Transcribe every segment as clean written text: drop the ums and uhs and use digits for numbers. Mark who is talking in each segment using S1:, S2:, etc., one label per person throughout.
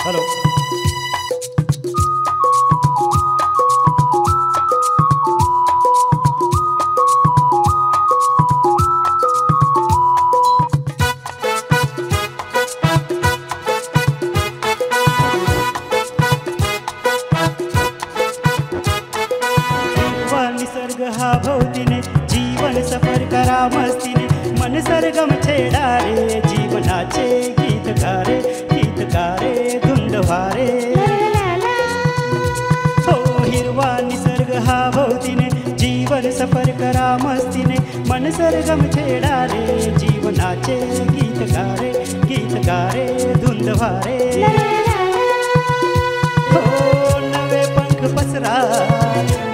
S1: Hello. निसर्ग हा भोवतीने जीवन सफर करा मस्तीने मन सरगम छेडा रे जीवनाचे गीत गारे धुंद वारे. हो हिरवा निसर्ग हा भोवतीने जीवन सफर करा मस्तीने मन सरगम छेडा रे जीवनाचे गीत गारे धुंद वारे. हो नवे पंख पसरा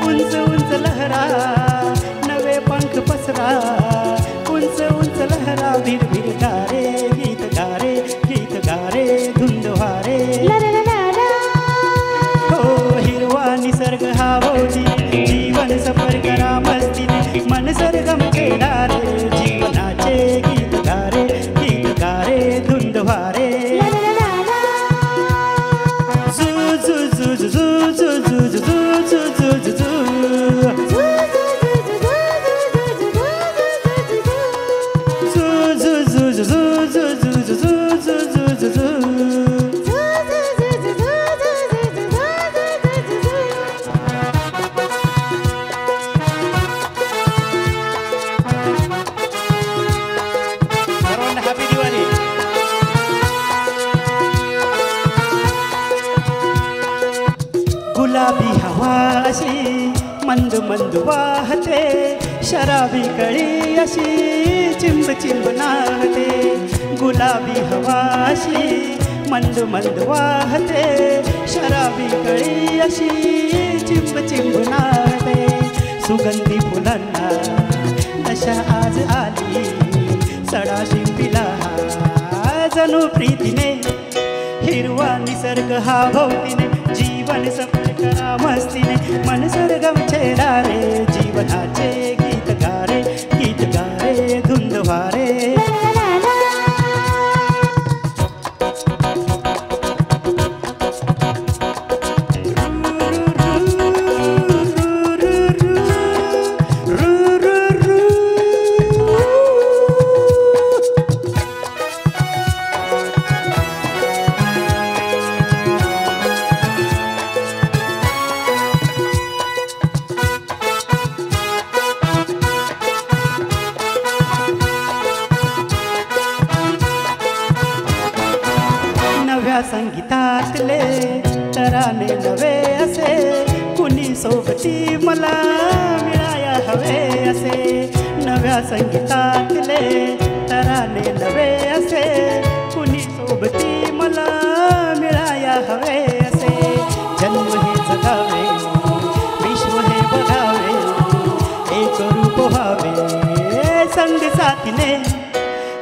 S1: उंच उंच लहरा नवे पंख पसरा उंच उंच लहरा भिर भिर गारे गीत गारे धुंद वारे. हो हिरवा निसर्ग हा भोवतीने जीवन सफर करा मस्तीने मन सरगम छेडा रे जीवनाचे गीत गारे धुंद वारे. गुलाबी हवा अशी मंद मंद वाहते शराबी कळी अशी चिंब चिंब नाहते. गुलाबी हवा अशी मंद मंद वाहते शराबी कळी अशी चिंब चिंब नाहते. सुगंधी फुलांना नशा आज आली सडा शिंपीला जणू प्रीतीने हिरवा निसर्ग हा भोवतीने जीवन सफर करा मस्तीने मन सरगम छेडा रे जीवनाचे गीत गारे धुंद वारे. नव्या संगीतातले तराने नवे असे कुणी सोबती मला मिळाया हवे असे. नव्या संगीतातले तराने नवे असे कुणी सोबती मला मिळाया हवे असे. जन्म हे जगावे विश्व हे बघावे एक रूप व्हावे संग साथीने.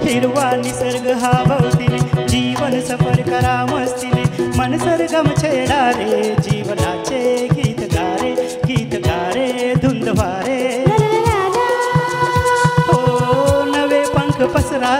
S1: हिरवा निसर्ग हा भोवतीने जीवन सफर करा मस्तीने मन सरगम छेडा रे जीवनाचे गीत गारे धुंद वारे. हो नवे पंख पसरा